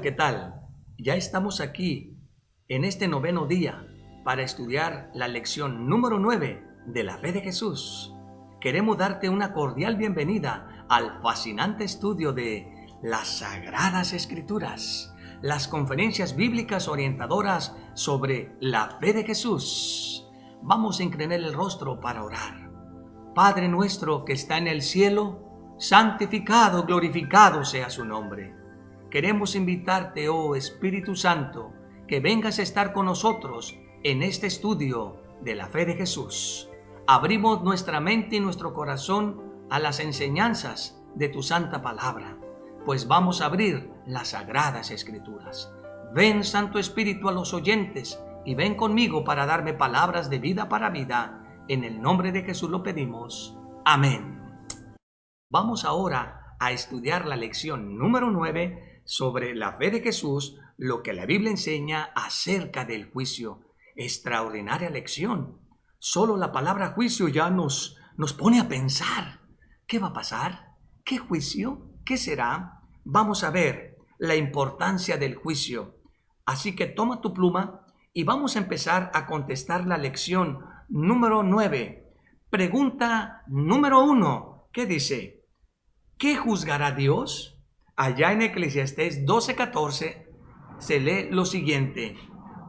¿qué tal? Ya estamos aquí en este noveno día para estudiar la lección número 9 de la fe de Jesús. Queremos darte una cordial bienvenida al fascinante estudio de las Sagradas Escrituras, las conferencias bíblicas orientadoras sobre la fe de Jesús. Vamos a inclinar el rostro para orar. Padre nuestro que está en el cielo, santificado, glorificado sea su nombre. Queremos invitarte, oh Espíritu Santo, que vengas a estar con nosotros en este estudio de la fe de Jesús. Abrimos nuestra mente y nuestro corazón a las enseñanzas de tu santa palabra, pues vamos a abrir las Sagradas Escrituras. Ven, Santo Espíritu, a los oyentes y ven conmigo para darme palabras de vida para vida. En el nombre de Jesús lo pedimos. Amén. Vamos ahora a estudiar la lección número 9 sobre la fe de Jesús, lo que la Biblia enseña acerca del juicio. Extraordinaria lección. Solo la palabra juicio ya nos pone a pensar. ¿Qué va a pasar? ¿Qué juicio? ¿Qué será? Vamos a ver la importancia del juicio. Así que toma tu pluma y vamos a empezar a contestar la lección número 9. Pregunta número 1. ¿Qué dice? ¿Qué juzgará Dios? Allá en Eclesiastés 12:14 se lee lo siguiente: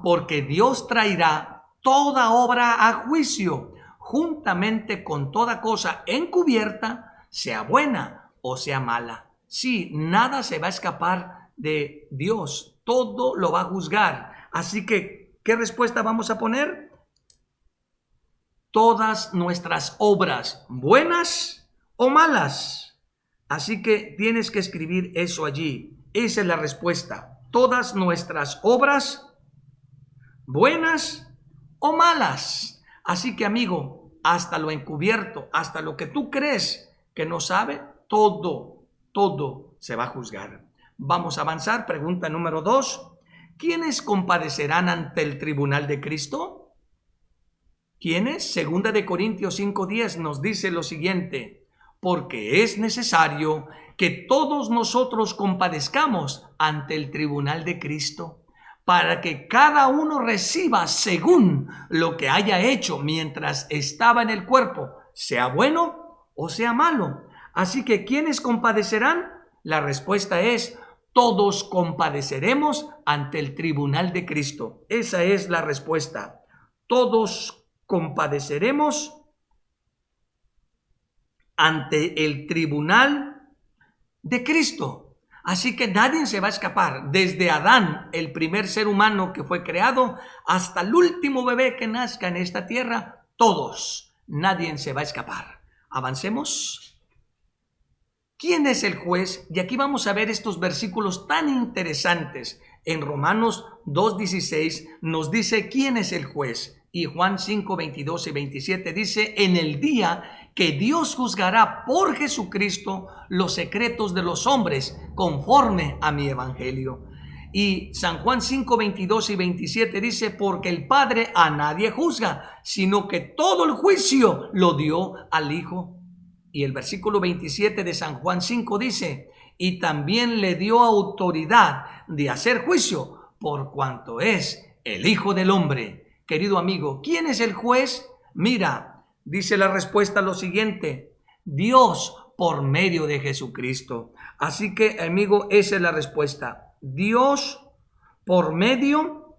porque Dios traerá toda obra a juicio, juntamente con toda cosa encubierta, sea buena o sea mala. Sí, nada se va a escapar de Dios, todo lo va a juzgar. Así que, ¿qué respuesta vamos a poner? Todas nuestras obras, buenas o malas. Así que tienes que escribir eso allí. Esa es la respuesta. Todas nuestras obras, buenas o malas. Así que, amigo, hasta lo encubierto, hasta lo que tú crees que no sabe, todo se va a juzgar. Vamos a avanzar. Pregunta número 2. ¿Quiénes compadecerán ante el tribunal de Cristo? ¿Quiénes? Segunda de Corintios 5:10 nos dice lo siguiente: porque es necesario que todos nosotros compadezcamos ante el tribunal de Cristo, para que cada uno reciba según lo que haya hecho mientras estaba en el cuerpo, sea bueno o sea malo. Así que, ¿quiénes compadecerán? La respuesta es: todos compadeceremos ante el tribunal de Cristo. Esa es la respuesta. Todos compadeceremos ante el tribunal de Cristo. Así que nadie se va a escapar. Desde Adán, el primer ser humano que fue creado, hasta el último bebé que nazca en esta tierra, todos, nadie se va a escapar. Avancemos. ¿Quién es el juez? Y aquí vamos a ver estos versículos tan interesantes. En Romanos 2:16 nos dice quién es el juez. Y Juan 5:22 y 27 dice: en el día que Dios juzgará por Jesucristo los secretos de los hombres conforme a mi evangelio. Y San Juan 5:22 y 27 dice: porque el Padre a nadie juzga, sino que todo el juicio lo dio al Hijo. Y el versículo 27 de San Juan 5 dice: y también le dio autoridad de hacer juicio por cuanto es el Hijo del Hombre. Querido amigo, ¿quién es el juez? Mira, dice la respuesta lo siguiente: Dios por medio de Jesucristo. Así que, amigo, esa es la respuesta. Dios por medio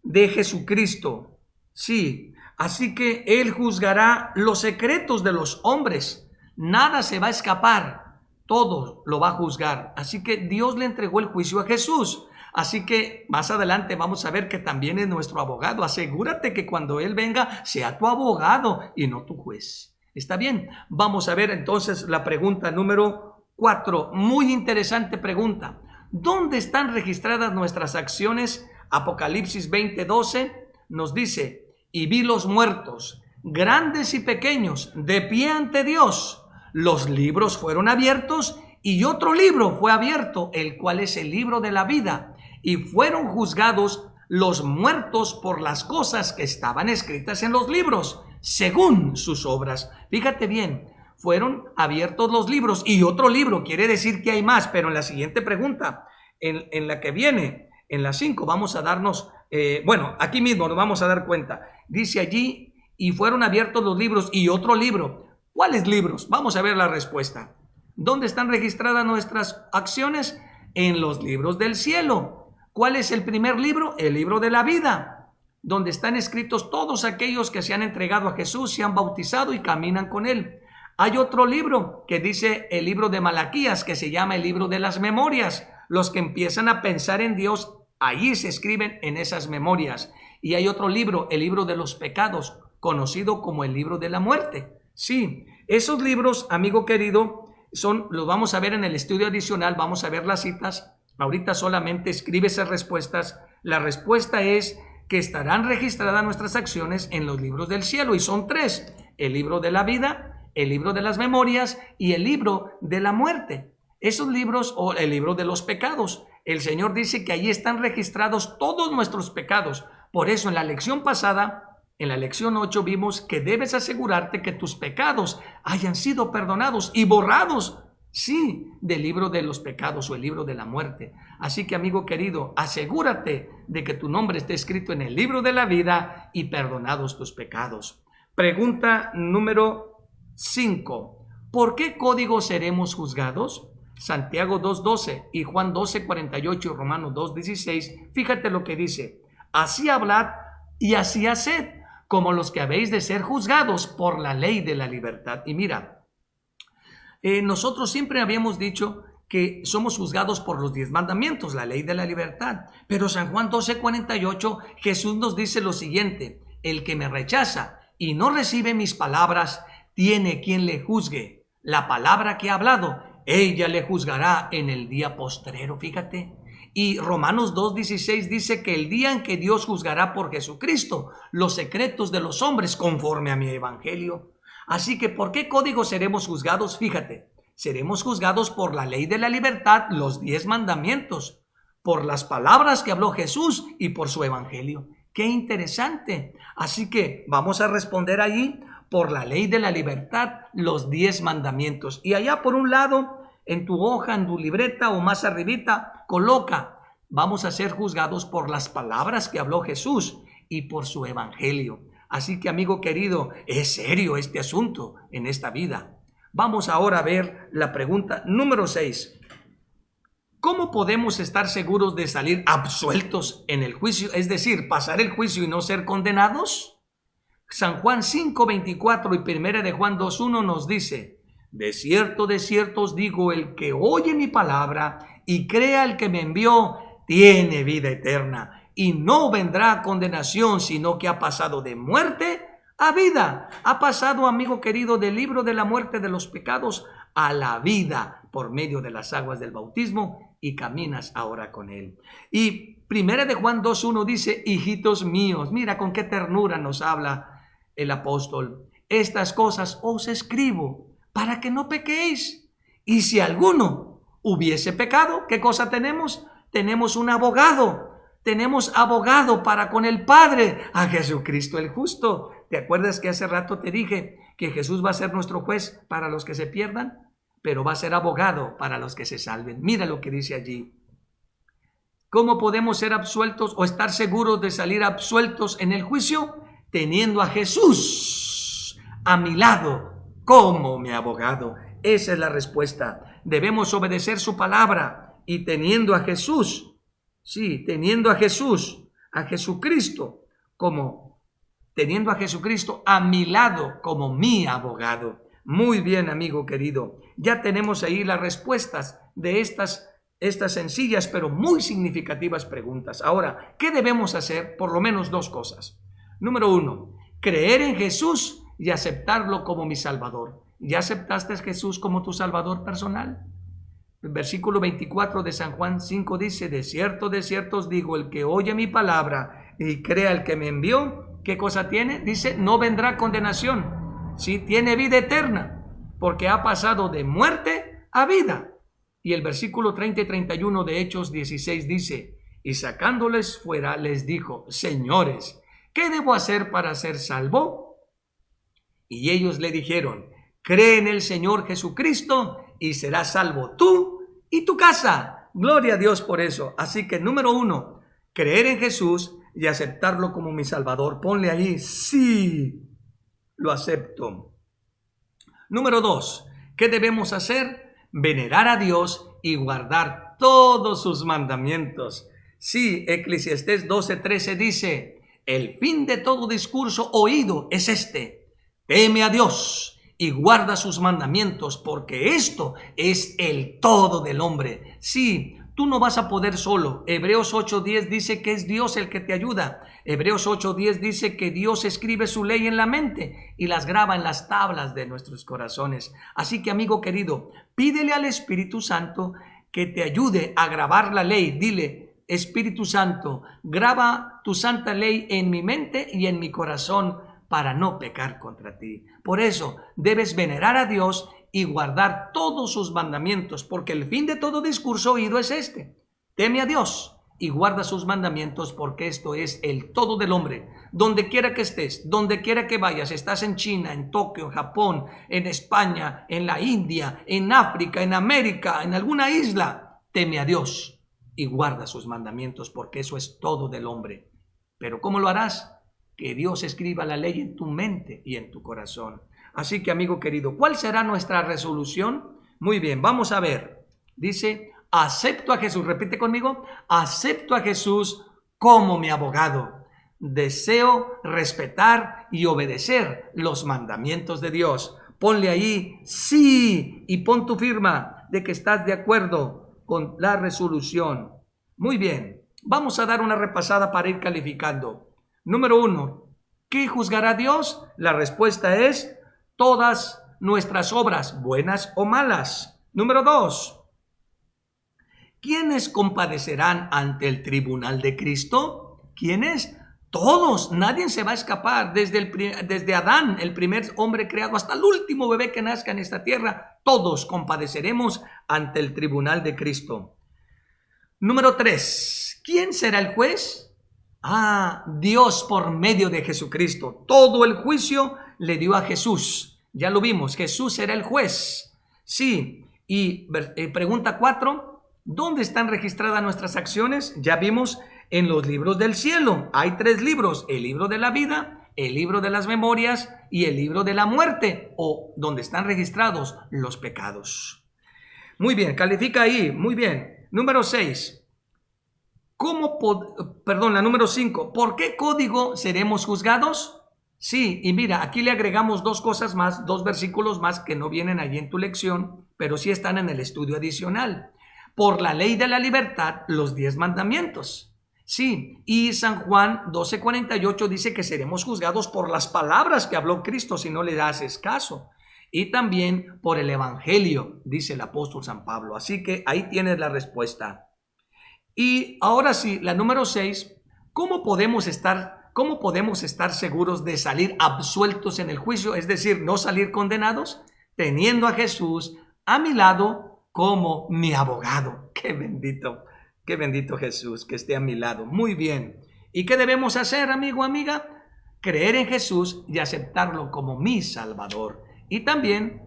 de Jesucristo. Sí, así que Él juzgará los secretos de los hombres. Nada se va a escapar. Todo lo va a juzgar. Así que Dios le entregó el juicio a Jesús. Así que más adelante vamos a ver que también es nuestro abogado. Asegúrate que cuando Él venga sea tu abogado y no tu juez. ¿Está bien? Vamos a ver entonces la pregunta número 4. Muy interesante pregunta. ¿Dónde están registradas nuestras acciones? Apocalipsis 20:12 nos dice: y vi los muertos, grandes y pequeños, de pie ante Dios. Los libros fueron abiertos y otro libro fue abierto, el cual es el libro de la vida. Y fueron juzgados los muertos por las cosas que estaban escritas en los libros, según sus obras. Fíjate bien, fueron abiertos los libros y otro libro, quiere decir que hay más, pero en la siguiente pregunta, En la que viene, en la 5, vamos a darnos, aquí mismo nos vamos a dar cuenta. Dice allí, y fueron abiertos los libros y otro libro. ¿Cuáles libros? Vamos a ver la respuesta. ¿Dónde están registradas nuestras acciones? En los libros del cielo. ¿Cuál es el primer libro? El libro de la vida, donde están escritos todos aquellos que se han entregado a Jesús, se han bautizado y caminan con Él. Hay otro libro que dice el libro de Malaquías, que se llama el libro de las memorias. Los que empiezan a pensar en Dios, ahí se escriben en esas memorias. Y hay otro libro, el libro de los pecados, conocido como el libro de la muerte. Sí, esos libros, amigo querido, los vamos a ver en el estudio adicional, vamos a ver las citas. Ahorita solamente escribe esas respuestas. La respuesta es que estarán registradas nuestras acciones en los libros del cielo, y son 3: el libro de la vida, el libro de las memorias y el libro de la muerte. Esos libros, o el libro de los pecados, el Señor dice que allí están registrados todos nuestros pecados. Por eso en la lección pasada, en la lección 8, vimos que debes asegurarte que tus pecados hayan sido perdonados y borrados, sí, del libro de los pecados o el libro de la muerte. Así que, amigo querido, asegúrate de que tu nombre esté escrito en el libro de la vida y perdonados tus pecados. Pregunta número 5. ¿Por qué código seremos juzgados? Santiago 2:12 y Juan 12:48 y Romanos 2:16. Fíjate lo que dice: así hablad y así haced, como los que habéis de ser juzgados por la ley de la libertad. Y mira, nosotros siempre habíamos dicho que somos juzgados por los 10 mandamientos, la ley de la libertad. Pero San Juan 12:48, Jesús nos dice lo siguiente: el que me rechaza y no recibe mis palabras, tiene quien le juzgue. La palabra que ha hablado, ella le juzgará en el día postrero. Fíjate. Y Romanos 2:16 dice que el día en que Dios juzgará por Jesucristo los secretos de los hombres conforme a mi evangelio. Así que, ¿por qué código seremos juzgados? Fíjate, seremos juzgados por la ley de la libertad, los 10 mandamientos, por las palabras que habló Jesús y por su evangelio. ¡Qué interesante! Así que vamos a responder allí por la ley de la libertad, los 10 mandamientos. Y allá por un lado, en tu hoja, en tu libreta o más arribita, coloca: vamos a ser juzgados por las palabras que habló Jesús y por su evangelio. Así que, amigo querido, es serio este asunto en esta vida. Vamos ahora a ver la pregunta número 6. ¿Cómo podemos estar seguros de salir absueltos en el juicio? Es decir, pasar el juicio y no ser condenados. San Juan 5:24 y 1 de Juan 2:1 nos dice: de cierto os digo, el que oye mi palabra y crea al que me envió, tiene vida eterna, y no vendrá a condenación, sino que ha pasado de muerte a vida. Ha pasado, amigo querido, del libro de la muerte de los pecados a la vida por medio de las aguas del bautismo, y caminas ahora con Él. Y 1 de Juan 2:1 dice: hijitos míos, mira con qué ternura nos habla el apóstol, estas cosas os escribo para que no pequéis. Y si alguno hubiese pecado, ¿qué cosa tenemos? Tenemos un abogado. Tenemos abogado para con el Padre, a Jesucristo el justo. ¿Te acuerdas que hace rato te dije que Jesús va a ser nuestro juez para los que se pierdan? Pero va a ser abogado para los que se salven. Mira lo que dice allí. ¿Cómo podemos ser absueltos o estar seguros de salir absueltos en el juicio? Teniendo a Jesús a mi lado como mi abogado. Esa es la respuesta. Debemos obedecer su palabra, y teniendo a Jesús, sí, teniendo a Jesús, a Jesucristo, teniendo a Jesucristo a mi lado como mi abogado. Muy bien, amigo querido. Ya tenemos ahí las respuestas de estas sencillas pero muy significativas preguntas. Ahora, ¿qué debemos hacer? Por lo menos 2 cosas. Número 1, creer en Jesús y aceptarlo como mi Salvador. ¿Ya aceptaste a Jesús como tu Salvador personal? El versículo 24 de San Juan 5 dice: de cierto os digo, el que oye mi palabra y crea al que me envió, ¿qué cosa tiene? Dice: no vendrá condenación, sí, tiene vida eterna, porque ha pasado de muerte a vida. Y el versículo 30 y 31 de Hechos 16 dice: y sacándoles fuera les dijo: señores, ¿qué debo hacer para ser salvo? Y ellos le dijeron: cree en el Señor Jesucristo y serás salvo tú y tu casa. Gloria a Dios por eso. Así que número 1, creer en Jesús y aceptarlo como mi Salvador. Ponle ahí, sí, lo acepto. Número 2, ¿qué debemos hacer? Venerar a Dios y guardar todos sus mandamientos. Sí, Eclesiastés 12:13 dice, el fin de todo discurso oído es este: teme a Dios y guarda sus mandamientos, porque esto es el todo del hombre. Sí, tú no vas a poder solo. Hebreos 8:10 dice que es Dios el que te ayuda. Hebreos 8:10 dice que Dios escribe su ley en la mente y las graba en las tablas de nuestros corazones. Así que, amigo querido, pídele al Espíritu Santo que te ayude a grabar la ley. Dile, Espíritu Santo, graba tu santa ley en mi mente y en mi corazón para no pecar contra ti. Por eso debes venerar a Dios y guardar todos sus mandamientos, porque el fin de todo discurso oído es este: teme a Dios y guarda sus mandamientos, porque esto es el todo del hombre. Donde quiera que estés, donde quiera que vayas, estás en China, en Tokio, en Japón, en España, en la India, en África, en América, en alguna isla, teme a Dios y guarda sus mandamientos, porque eso es todo del hombre. Pero ¿cómo lo harás? Que Dios escriba la ley en tu mente y en tu corazón. Así que, amigo querido, ¿cuál será nuestra resolución? Muy bien, vamos a ver. Dice, acepto a Jesús. Repite conmigo, acepto a Jesús como mi abogado. Deseo respetar y obedecer los mandamientos de Dios. Ponle ahí sí y pon tu firma de que estás de acuerdo con la resolución. Muy bien, vamos a dar una repasada para ir calificando. Número 1, ¿qué juzgará Dios? La respuesta es todas nuestras obras, buenas o malas. Número 2, ¿quiénes compadecerán ante el tribunal de Cristo? ¿Quiénes? Todos, nadie se va a escapar, desde Adán, el primer hombre creado, hasta el último bebé que nazca en esta tierra, todos compadeceremos ante el tribunal de Cristo. Número 3, ¿quién será el juez? Dios por medio de Jesucristo. Todo el juicio le dio a Jesús. Ya lo vimos, Jesús será el juez. Sí, y pregunta 4, ¿dónde están registradas nuestras acciones? Ya vimos, en los libros del cielo. Hay 3 libros: el libro de la vida, el libro de las memorias y el libro de la muerte, o donde están registrados los pecados. Muy bien, califica ahí, muy bien. Número 6. La número 5. ¿Por qué código seremos juzgados? Sí, y mira, aquí le agregamos 2 cosas más, 2 versículos más que no vienen allí en tu lección, pero sí están en el estudio adicional. Por la ley de la libertad, los 10 mandamientos. Sí, y San Juan 12:48 dice que seremos juzgados por las palabras que habló Cristo si no le haces caso. Y también por el evangelio, dice el apóstol San Pablo. Así que ahí tienes la respuesta. Y ahora sí, la número 6, ¿cómo podemos estar seguros de salir absueltos en el juicio? Es decir, no salir condenados, teniendo a Jesús a mi lado como mi abogado. Qué bendito Jesús que esté a mi lado. Muy bien. ¿Y qué debemos hacer, amigo, amiga? Creer en Jesús y aceptarlo como mi Salvador. Y también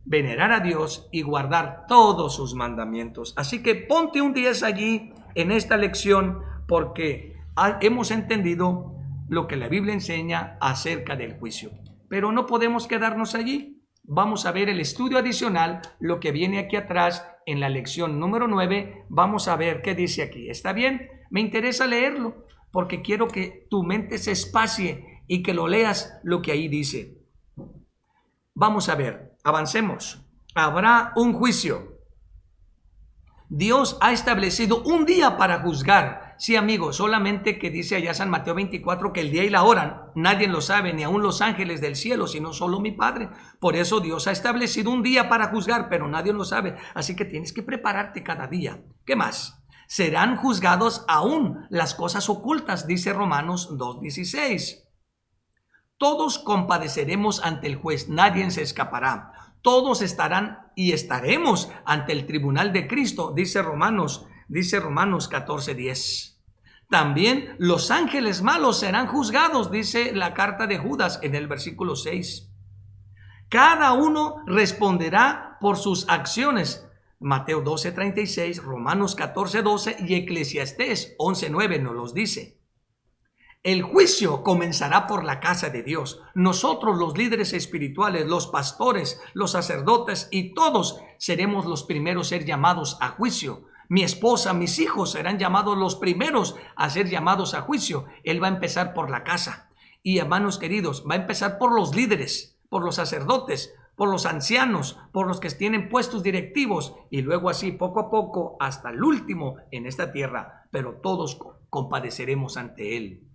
venerar a Dios y guardar todos sus mandamientos. Así que ponte un 10 allí en esta lección, porque hemos entendido lo que la Biblia enseña acerca del juicio. Pero no podemos quedarnos allí. Vamos a ver el estudio adicional, lo que viene aquí atrás en la lección número 9. Vamos a ver qué dice aquí. ¿Está bien? Me interesa leerlo porque quiero que tu mente se espacie y que lo leas lo que ahí dice. Vamos a ver, avancemos. Habrá un juicio. Dios ha establecido un día para juzgar. Sí, amigo, solamente que dice allá San Mateo 24 que el día y la hora nadie lo sabe, ni aun los ángeles del cielo, sino solo mi Padre. Por eso Dios ha establecido un día para juzgar, pero nadie lo sabe. Así que tienes que prepararte cada día. ¿Qué más? Serán juzgados aún las cosas ocultas, dice Romanos 2:16. Todos compadeceremos ante el juez, nadie se escapará. Todos estarán y estaremos ante el tribunal de Cristo, dice Romanos 14:10. También los ángeles malos serán juzgados, dice la carta de Judas en el versículo 6. Cada uno responderá por sus acciones. Mateo 12:36, Romanos 14:12 y Eclesiastés 11:9 nos los dice. El juicio comenzará por la casa de Dios. Nosotros, los líderes espirituales, los pastores, los sacerdotes y todos seremos los primeros a ser llamados a juicio. Mi esposa, mis hijos serán llamados los primeros a ser llamados a juicio. Él va a empezar por la casa. Y hermanos queridos, va a empezar por los líderes, por los sacerdotes, por los ancianos, por los que tienen puestos directivos y luego así poco a poco hasta el último en esta tierra. Pero todos compadeceremos ante Él.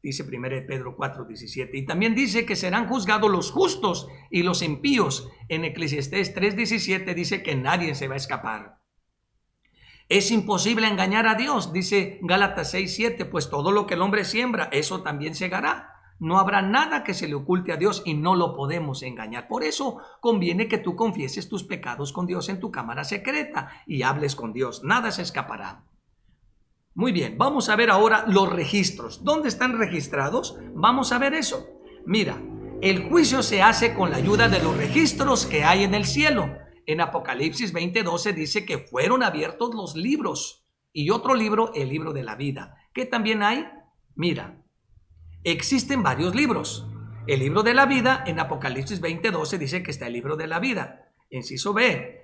Dice 1 Pedro 4:17. Y también dice que serán juzgados los justos y los impíos. En Eclesiastés 3:17 dice que nadie se va a escapar. Es imposible engañar a Dios, dice Gálatas 6:7, pues todo lo que el hombre siembra, eso también segará. No habrá nada que se le oculte a Dios y no lo podemos engañar. Por eso conviene que tú confieses tus pecados con Dios en tu cámara secreta y hables con Dios. Nada se escapará. Muy bien, vamos a ver ahora los registros. ¿Dónde están registrados? Vamos a ver eso. Mira, el juicio se hace con la ayuda de los registros que hay en el cielo. En Apocalipsis 20:12 dice que fueron abiertos los libros y otro libro, el libro de la vida. ¿Qué también hay? Mira, existen varios libros. El libro de la vida, en Apocalipsis 20:12 dice que está el libro de la vida. Inciso B.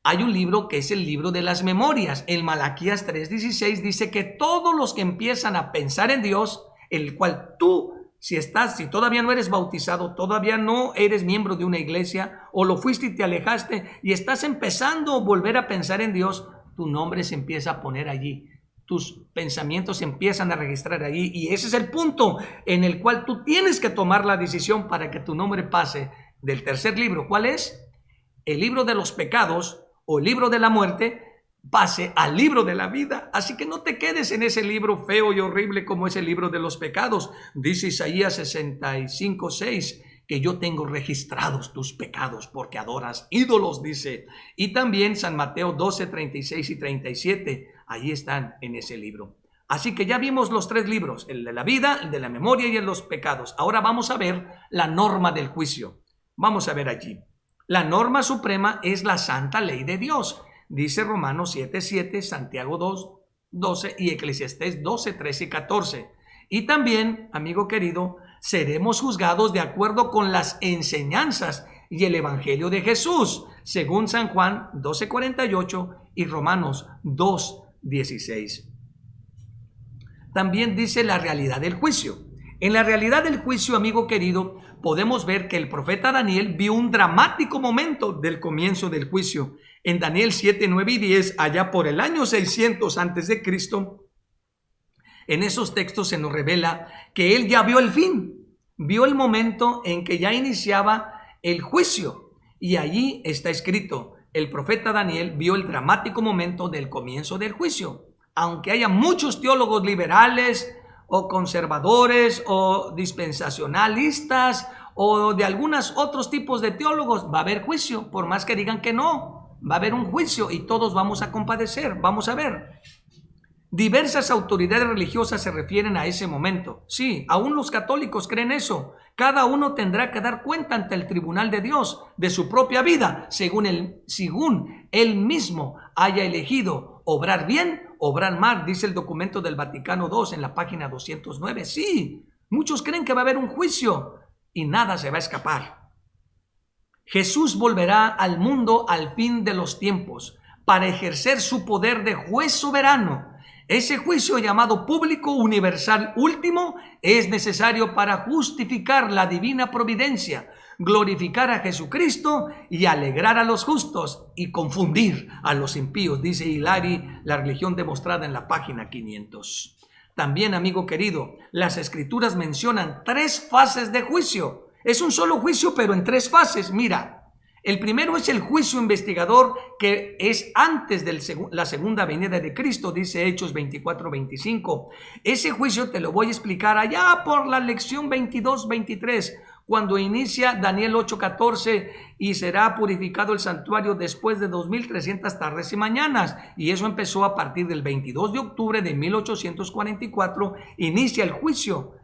Hay un libro que es el libro de las memorias. En Malaquías 3:16 dice que todos los que empiezan a pensar en Dios, el cual tú, si todavía no eres bautizado, todavía no eres miembro de una iglesia, o lo fuiste y te alejaste, y estás empezando a volver a pensar en Dios, tu nombre se empieza a poner allí. Tus pensamientos se empiezan a registrar allí. Y ese es el punto en el cual tú tienes que tomar la decisión para que tu nombre pase del tercer libro. ¿Cuál es? El libro de los pecados o el libro de la muerte, pase al libro de la vida. Así que no te quedes en ese libro feo y horrible como es el libro de los pecados. Dice Isaías 65:6 que yo tengo registrados tus pecados porque adoras ídolos, dice. Y también San Mateo 12:36 y 37, ahí están en ese libro. Así que ya vimos los tres libros, el de la vida, el de la memoria y el de los pecados. Ahora vamos a ver la norma del juicio. Vamos a ver allí. La norma suprema es la santa ley de Dios. Dice Romanos 7:7, Santiago 2:12 y Eclesiastés 12:13 y 14. Y también, amigo querido, seremos juzgados de acuerdo con las enseñanzas y el Evangelio de Jesús, según San Juan 12:48 y Romanos 2:16. También dice la realidad del juicio. En la realidad del juicio, amigo querido, podemos ver que el profeta Daniel vio un dramático momento del comienzo del juicio. En Daniel 7, 9 y 10, allá por el año 600 antes de Cristo, en esos textos se nos revela que él ya vio el fin, vio el momento en que ya iniciaba el juicio. Y allí está escrito, el profeta Daniel vio el dramático momento del comienzo del juicio. Aunque haya muchos teólogos liberales o conservadores o dispensacionalistas o de algunos otros tipos de teólogos, va a haber juicio, por más que digan que no, va a haber un juicio y todos vamos a compadecer. Vamos a ver. Diversas autoridades religiosas se refieren a ese momento. Sí, aún los católicos creen eso. Cada uno tendrá que dar cuenta ante el tribunal de Dios de su propia vida, según él mismo haya elegido obrar bien, obrar mal, dice el documento del Vaticano II en la página 209. Sí, muchos creen que va a haber un juicio y nada se va a escapar. Jesús volverá al mundo al fin de los tiempos para ejercer su poder de juez soberano. Ese juicio llamado público universal último es necesario para justificar la divina providencia, glorificar a Jesucristo y alegrar a los justos y confundir a los impíos, dice Hilary, La religión demostrada en la página 500. También, amigo querido, las escrituras mencionan 3 fases de juicio. Es un solo juicio, pero en 3 fases. Mira, el primero es el juicio investigador, que es antes de la segunda venida de Cristo, dice Hechos 24:25. Ese juicio te lo voy a explicar allá por la lección 22-23, cuando inicia Daniel 8:14, y será purificado el santuario después de 2300 tardes y mañanas. Y eso empezó a partir del 22 de octubre de 1844, inicia el juicio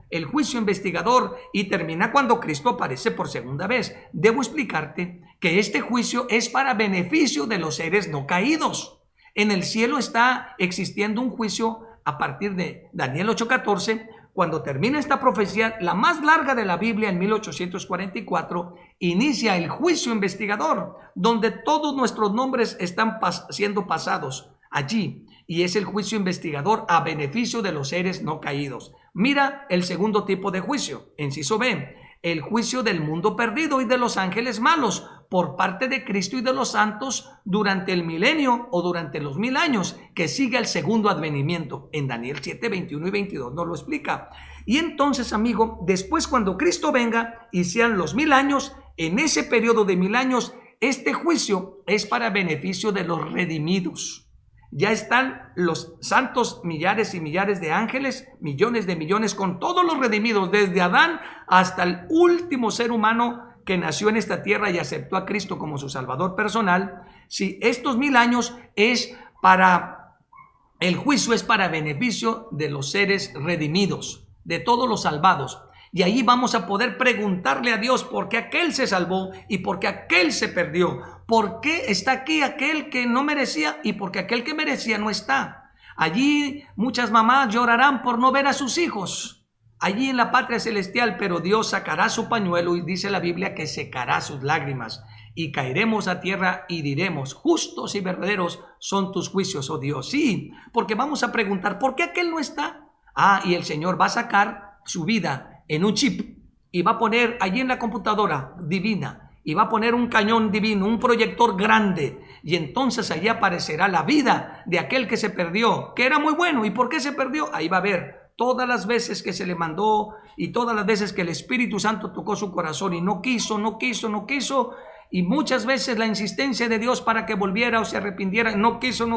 investigador y termina cuando Cristo aparece por segunda vez. Debo explicarte que este juicio es para beneficio de los seres no caídos. En el cielo está existiendo un juicio a partir de Daniel 8:14, cuando termina esta profecía, la más larga de la Biblia, en 1844, inicia el juicio investigador, donde todos nuestros nombres están siendo pasados allí, y es el juicio investigador a beneficio de los seres no caídos. Mira el segundo tipo de juicio, inciso B, el juicio del mundo perdido y de los ángeles malos por parte de Cristo y de los santos durante el milenio o durante los 1000 años que sigue el segundo advenimiento. En Daniel 7, 21 y 22 nos lo explica. Y entonces, amigo, después cuando Cristo venga y sean los 1000 años, en ese periodo de 1000 años, este juicio es para beneficio de los redimidos. Ya están los santos millares y millares de ángeles, millones de millones, con todos los redimidos, desde Adán hasta el último ser humano que nació en esta tierra y aceptó a Cristo como su Salvador personal. Si estos 1000 años es para, el juicio es para beneficio de los seres redimidos, de todos los salvados. Y ahí vamos a poder preguntarle a Dios por qué aquel se salvó y por qué aquel se perdió. ¿Por qué está aquí aquel que no merecía y por qué aquel que merecía no está? Allí muchas mamás llorarán por no ver a sus hijos allí en la patria celestial, pero Dios sacará su pañuelo y dice la Biblia que secará sus lágrimas y caeremos a tierra y diremos: justos y verdaderos son tus juicios, oh Dios. Sí, porque vamos a preguntar ¿por qué aquel no está? Y el Señor va a sacar su vida en un chip y va a poner allí en la computadora divina y va a poner un cañón divino, un proyector grande, y entonces allí aparecerá la vida de aquel que se perdió, que era muy bueno. ¿Y por qué se perdió? Ahí va a ver todas las veces que se le mandó y todas las veces que el Espíritu Santo tocó su corazón y no quiso, y muchas veces la insistencia de Dios para que volviera o se arrepintiera, no quiso,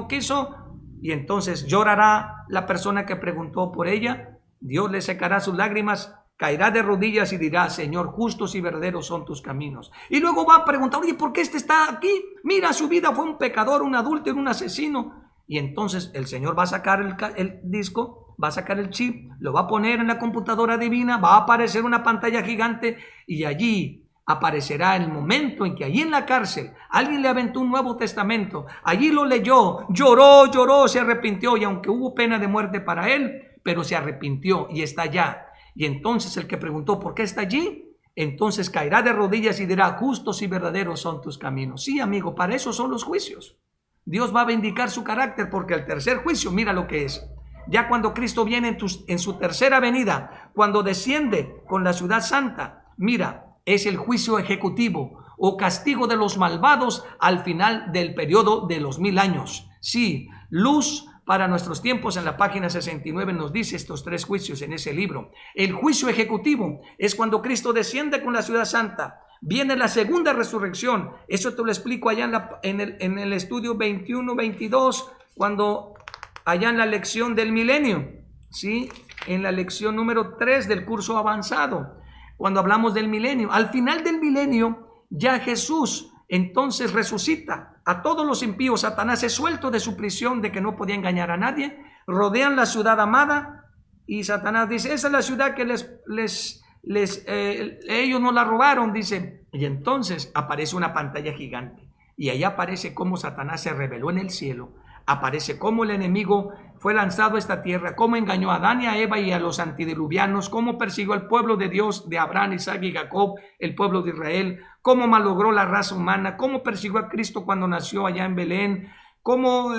y entonces llorará la persona que preguntó por ella. Dios le secará sus lágrimas, caerá de rodillas y dirá: Señor, justos y verdaderos son tus caminos. Y luego va a preguntar: oye, ¿por qué este está aquí? Mira, su vida fue un pecador, un adúltero, un asesino. Y entonces el Señor va a sacar el disco, va a sacar el chip, lo va a poner en la computadora divina, va a aparecer una pantalla gigante y allí aparecerá el momento en que allí en la cárcel alguien le aventó un Nuevo Testamento, allí lo leyó, lloró, se arrepintió, y aunque hubo pena de muerte para él, pero se arrepintió y está allá. Y entonces el que preguntó ¿por qué está allí? Entonces caerá de rodillas y dirá: justos y verdaderos son tus caminos. Sí, amigo, para eso son los juicios. Dios va a vindicar su carácter, porque el tercer juicio, mira lo que es. Ya cuando Cristo viene en su tercera venida, cuando desciende con la ciudad santa, mira, es el juicio ejecutivo o castigo de los malvados al final del periodo de los 1000 años. Sí, Luz para nuestros tiempos en la página 69 nos dice estos tres juicios en ese libro. El juicio ejecutivo es cuando Cristo desciende con la ciudad santa. Viene la segunda resurrección. Eso te lo explico allá en el estudio 21-22, cuando allá en la lección del milenio, ¿sí? En la lección número 3 del curso avanzado, cuando hablamos del milenio. Al final del milenio, ya Jesús entonces resucita a todos los impíos. Satanás es suelto de su prisión de que no podía engañar a nadie. Rodean la ciudad amada y Satanás dice: esa es la ciudad que ellos no la robaron, dice. Y entonces aparece una pantalla gigante y ahí aparece cómo Satanás se rebeló en el cielo. Aparece cómo el enemigo fue lanzado a esta tierra, cómo engañó a Adán y a Eva y a los antediluvianos, cómo persiguió al pueblo de Dios, de Abraham, Isaac y Jacob, el pueblo de Israel, cómo malogró la raza humana, cómo persiguió a Cristo cuando nació allá en Belén, cómo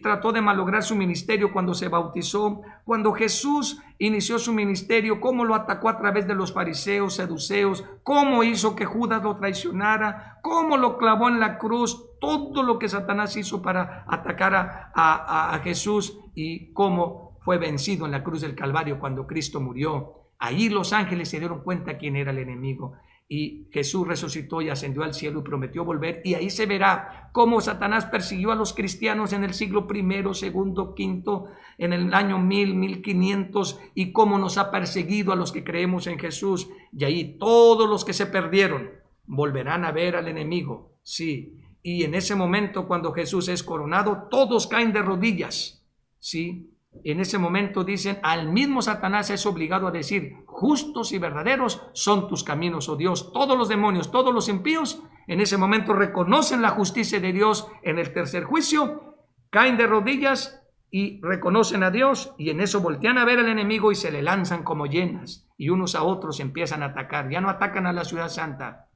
trató de malograr su ministerio cuando se bautizó, cuando Jesús inició su ministerio, cómo lo atacó a través de los fariseos, saduceos, cómo hizo que Judas lo traicionara, cómo lo clavó en la cruz, todo lo que Satanás hizo para atacar a Jesús, y cómo fue vencido en la cruz del Calvario cuando Cristo murió. Ahí los ángeles se dieron cuenta quién era el enemigo. Y Jesús resucitó y ascendió al cielo y prometió volver. Y ahí se verá cómo Satanás persiguió a los cristianos en el siglo I, segundo, quinto, en el año 1000, 1500, y cómo nos ha perseguido a los que creemos en Jesús. Y ahí todos los que se perdieron volverán a ver al enemigo. Sí. Y en ese momento, cuando Jesús es coronado, todos caen de rodillas. Sí. En ese momento dicen, al mismo Satanás es obligado a decir: justos y verdaderos son tus caminos, oh Dios. Todos los demonios, todos los impíos En ese momento reconocen la justicia de Dios en el tercer juicio, caen de rodillas y reconocen a Dios, y en eso voltean a ver al enemigo y se le lanzan como hienas, y unos a otros empiezan a atacar. Ya no atacan a la ciudad santa,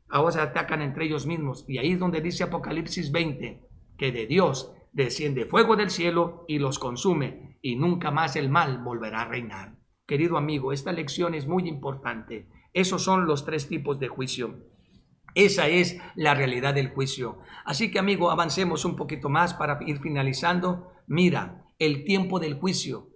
ahora se atacan entre ellos mismos. Y ahí es donde dice Apocalipsis 20, que de Dios desciende fuego del cielo y los consume, y nunca más el mal volverá a reinar. Querido amigo, esta lección es muy importante. Esos son los tres tipos de juicio. Esa es la realidad del juicio. Así que, amigo, avancemos un poquito más para ir finalizando. Mira, el tiempo del juicio.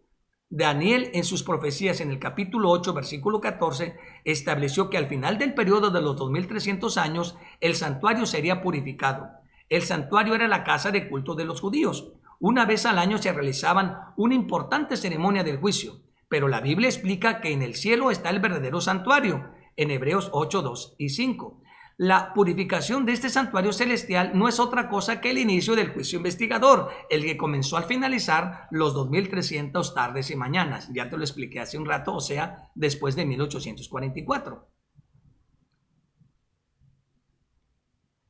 Daniel, en sus profecías en el capítulo 8, versículo 14, estableció que al final del periodo de los 2300 años, el santuario sería purificado. El santuario era la casa de culto de los judíos. Una vez al año se realizaban una importante ceremonia del juicio, pero la Biblia explica que en el cielo está el verdadero santuario, en Hebreos 8, 2 y 5. La purificación de este santuario celestial no es otra cosa que el inicio del juicio investigador, el que comenzó al finalizar los 2300 tardes y mañanas. Ya te lo expliqué hace un rato, o sea, después de 1844.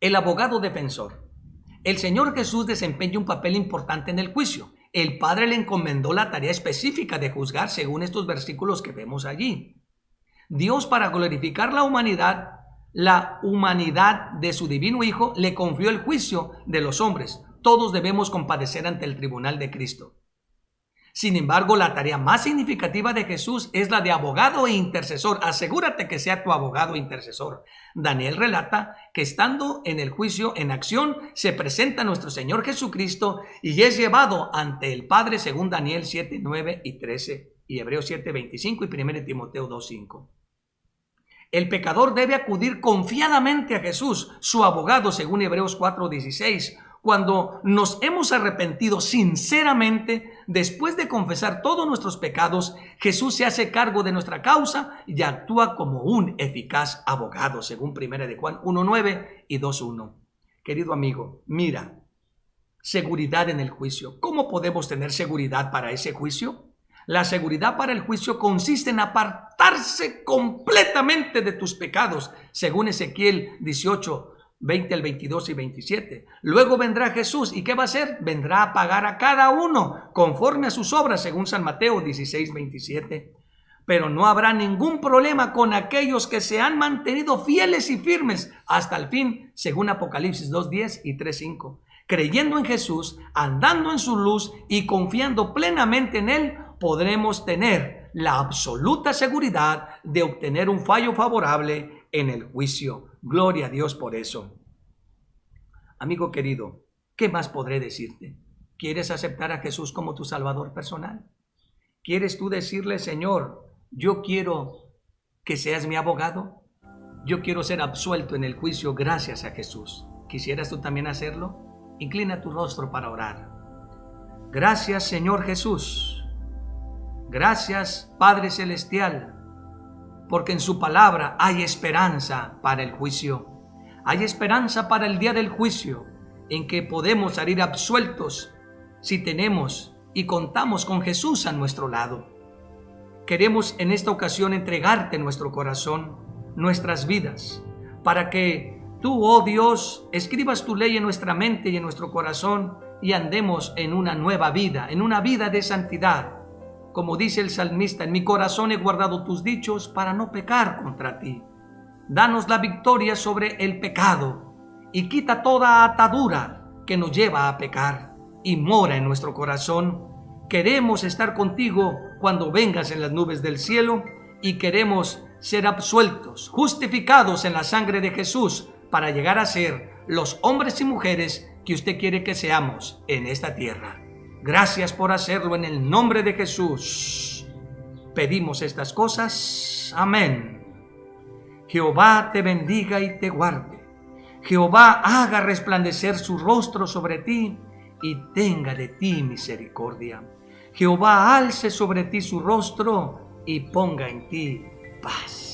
El abogado defensor. El Señor Jesús desempeña un papel importante en el juicio. El Padre le encomendó la tarea específica de juzgar según estos versículos que vemos allí. Dios, para glorificar la humanidad de su divino Hijo, le confió el juicio de los hombres. Todos debemos compadecer ante el tribunal de Cristo. Sin embargo, la tarea más significativa de Jesús es la de abogado e intercesor. Asegúrate que sea tu abogado e intercesor. Daniel relata que estando en el juicio en acción, se presenta nuestro Señor Jesucristo y es llevado ante el Padre según Daniel 7, 9 y 13 y Hebreos 7, 25 y 1 Timoteo 2, 5. El pecador debe acudir confiadamente a Jesús, su abogado, según Hebreos 4, 16. Cuando nos hemos arrepentido sinceramente, después de confesar todos nuestros pecados, Jesús se hace cargo de nuestra causa y actúa como un eficaz abogado, según 1 de Juan 1:9 y 2:1. Querido amigo, mira, seguridad en el juicio. ¿Cómo podemos tener seguridad para ese juicio? La seguridad para el juicio consiste en apartarse completamente de tus pecados, según Ezequiel 18, 20 al 22 y 27. Luego vendrá Jesús, ¿y qué va a hacer? Vendrá a pagar a cada uno conforme a sus obras, según San Mateo 16, 27. Pero no habrá ningún problema con aquellos que se han mantenido fieles y firmes hasta el fin, según Apocalipsis 2, 10 y 3, 5. Creyendo en Jesús, andando en su luz y confiando plenamente en Él, podremos tener la absoluta seguridad de obtener un fallo favorable en el juicio. Gloria a Dios por eso. Amigo querido, ¿qué más podré decirte? ¿Quieres aceptar a Jesús como tu Salvador personal? ¿Quieres tú decirle, Señor, yo quiero que seas mi abogado? Yo quiero ser absuelto en el juicio gracias a Jesús. ¿Quisieras tú también hacerlo? Inclina tu rostro para orar. Gracias, Señor Jesús. Gracias, Padre Celestial, porque en su palabra hay esperanza para el juicio. Hay esperanza para el día del juicio, en que podemos salir absueltos si tenemos y contamos con Jesús a nuestro lado. Queremos en esta ocasión entregarte nuestro corazón, nuestras vidas, para que tú, oh Dios, escribas tu ley en nuestra mente y en nuestro corazón y andemos en una nueva vida, en una vida de santidad. Como dice el salmista, en mi corazón he guardado tus dichos para no pecar contra ti. Danos la victoria sobre el pecado y quita toda atadura que nos lleva a pecar y mora en nuestro corazón. Queremos estar contigo cuando vengas en las nubes del cielo y queremos ser absueltos, justificados en la sangre de Jesús para llegar a ser los hombres y mujeres que usted quiere que seamos en esta tierra. Gracias por hacerlo en el nombre de Jesús. Pedimos estas cosas. Amén. Jehová te bendiga y te guarde. Jehová haga resplandecer su rostro sobre ti y tenga de ti misericordia. Jehová alce sobre ti su rostro y ponga en ti paz.